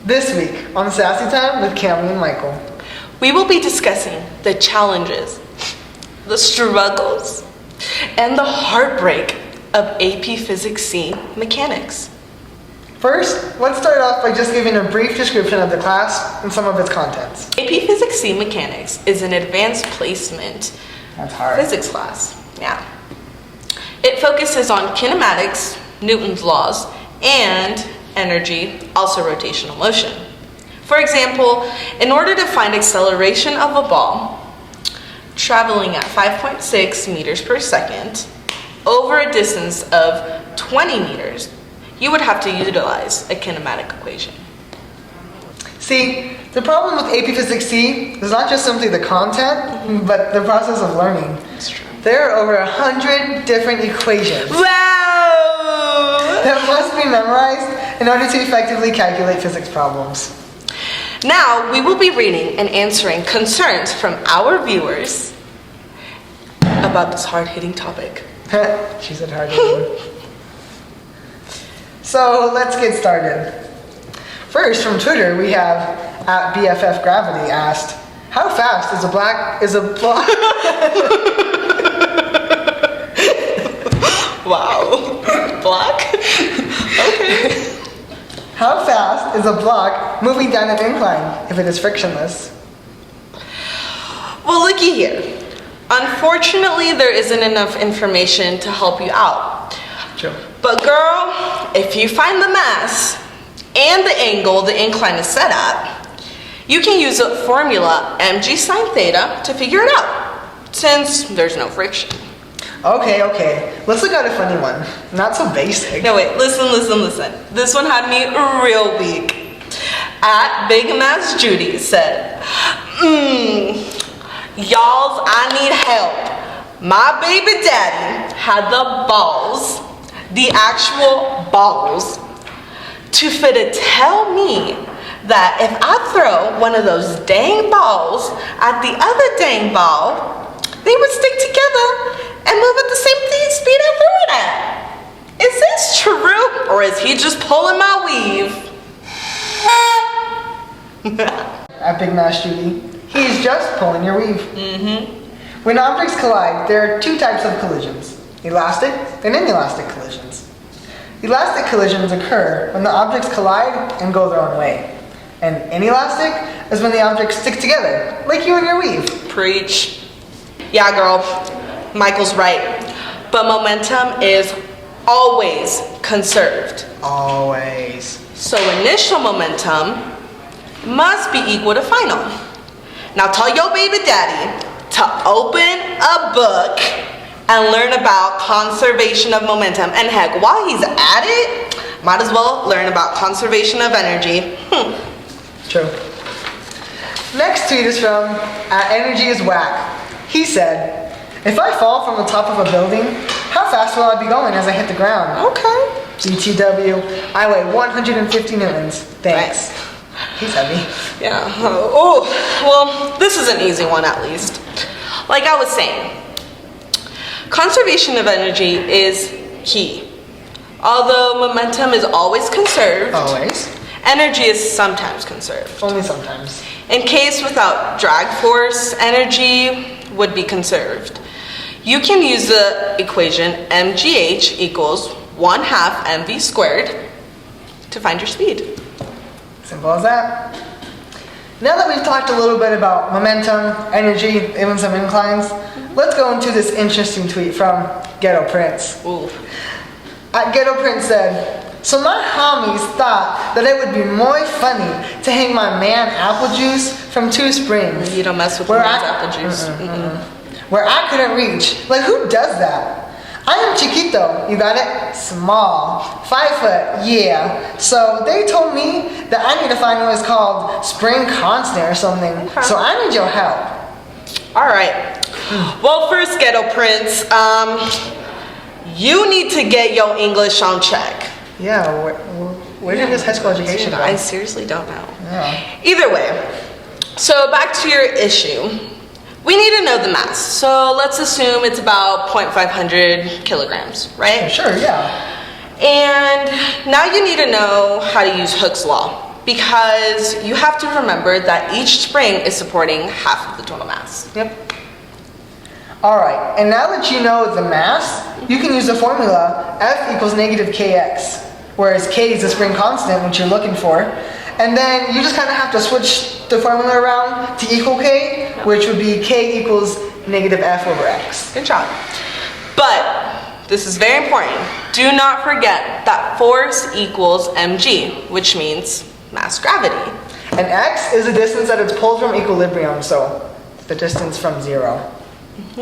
This week on Sassy Time with Cami and Michael, we will be discussing the challenges, the struggles, and the heartbreak of AP Physics C mechanics. First, let's start off by just giving a brief description of the class and some of its contents. AP Physics C mechanics is an advanced placement That's hard. physics class. Yeah. It focuses on kinematics, Newton's laws, and energy, also rotational motion. For example, in order to find acceleration of a ball traveling at 5.6 meters per second over a distance of 20 meters, you would have to utilize a kinematic equation. See, the problem with AP Physics C is not just simply the content, but the process of learning. That's true. There are over 100 different equations Wow! that must be memorized in order to effectively calculate physics problems. Now, we will be reading and answering concerns from our viewers about this hard-hitting topic. She said hard-hitting. So let's get started. First, from Twitter, we have at BFF Gravity asked, "How fast is a block?" Wow. Block? Okay. How fast is a block moving down an incline if it is frictionless? Well, looky here. Unfortunately, there isn't enough information to help you out. True. But girl, if you find the mass and the angle the incline is set at, you can use the formula mg sine theta to figure it out, since there's no friction. Okay. Let's look at a funny one. Not so basic. No, wait, listen. This one had me real weak. At Big Mass Judy said, y'alls, I need help. My baby daddy had the balls, the actual balls, to fit to tell me that if I throw one of those dang balls at the other dang ball, they would stick together and move at the same speed I threw it at. Is this true, or is he just pulling my weave? At Big Mass Judy, he's just pulling your weave. When objects collide, there are two types of collisions: elastic and inelastic collisions. Elastic collisions occur when the objects collide and go their own way. And inelastic is when the objects stick together, like you and your weave. Preach. Yeah, girl, Michael's right. But momentum is always conserved. Always. So initial momentum must be equal to final. Now tell your baby daddy to open a book and learn about conservation of momentum. And heck, while he's at it, might as well learn about conservation of energy. True. Next tweet is from Energy is Whack. He said, "If I fall from the top of a building, how fast will I be going as I hit the ground?" Okay. BTW, I weigh 150 newtons. Thanks. He's heavy. Yeah. Oh, well, this is an easy one at least. Like I was saying, conservation of energy is key. Although momentum is always conserved, energy is sometimes conserved. Only sometimes. In case without drag force, energy would be conserved. You can use the equation mgh equals 1/2 mv squared to find your speed. Simple as that. Now that we've talked a little bit about momentum, energy, even some inclines, let's go into this interesting tweet from Ghetto Prince. Ooh. Ghetto Prince said, "So my homies thought that it would be more funny to hang my man apple juice from 2 springs. You don't mess with Where man's apple juice. Where I couldn't reach. Like, who does that? I am chiquito, you got it? Small. 5 foot, yeah. So they told me that I need to find what is called spring constant or something. Okay. So I need your help." All right. Well, first, Ghetto Prince, you need to get your English on check. Yeah, where did his high school education go? I seriously don't know. Yeah. Either way, so back to your issue. We need to know the mass. So let's assume it's about 0.500 kilograms, right? Sure, yeah. And now you need to know how to use Hooke's law. because you have to remember that each spring is supporting half of the total mass. Yep. All right, and now that you know the mass, you can use the formula F equals negative kx, whereas k is the spring constant, which you're looking for. And then you just kind of have to switch the formula around to equal k, which would be k equals negative F over x. Good job. But this is very important. Do not forget that force equals mg, which means mass gravity. And x is the distance that it's pulled from equilibrium, so the distance from 0.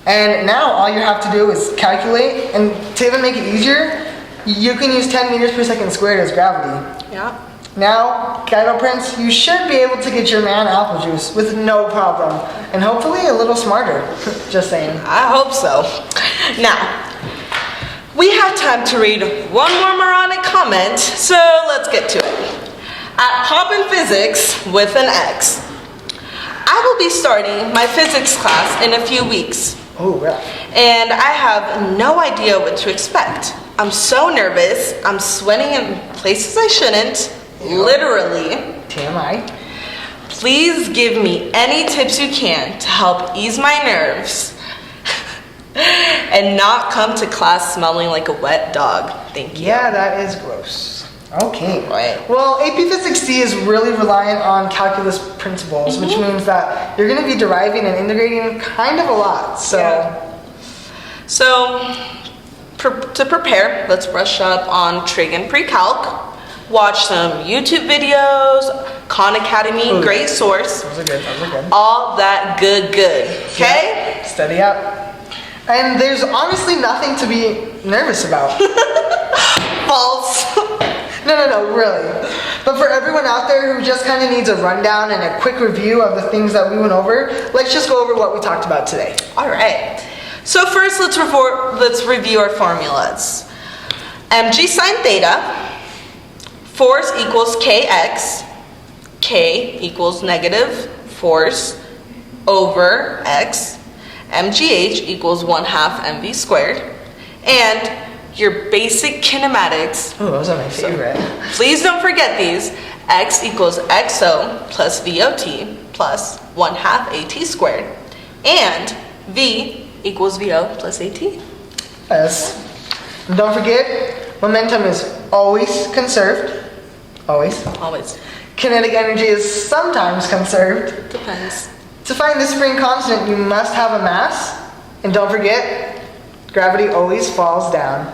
And now all you have to do is calculate, and to even make it easier, you can use 10 meters per second squared as gravity. Yeah. Now, Kaido Prince, you should be able to get your man apple juice with no problem, and hopefully a little smarter. Just saying. I hope so. Now, we have time to read one more moronic comment, so let's get to it. At Pop in Physics with an X, I will be starting my physics class in a few weeks. Oh, yeah. And I have no idea what to expect. I'm so nervous. I'm sweating in places I shouldn't. Literally. TMI. Please give me any tips you can to help ease my nerves and not come to class smelling like a wet dog. Thank you. Yeah, that is gross. Okay. Right. Well, AP Physics C is really reliant on calculus principles, which means that you're going to be deriving and integrating kind of a lot. So, to prepare, let's brush up on trig and pre-calc. Watch some YouTube videos, Khan Academy, great source. Those are good. All that good, okay? Yeah. Study up. And there's honestly nothing to be nervous about. False. No, really. But for everyone out there who just kind of needs a rundown and a quick review of the things that we went over, let's just go over what we talked about today. All right. So first, let's review our formulas. Mg sine theta, force equals kx, k equals negative force over x, mgh equals 1/2 mv squared, and your basic kinematics. Oh, those are my favorite. Please don't forget these. X equals xo plus vot plus 1/2 at squared, and v equals vo plus at. Yes. And don't forget, momentum is always conserved. Always. Always. Kinetic energy is sometimes conserved. Depends. To find the spring constant, you must have a mass. And don't forget, gravity always falls down.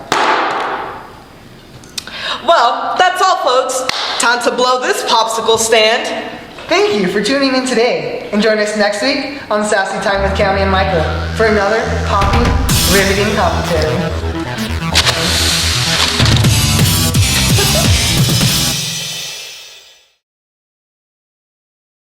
Well, that's all, folks. Time to blow this popsicle stand. Thank you for tuning in today. And join us next week on Sassy Time with Cami and Michael for another popping, riveting commentary.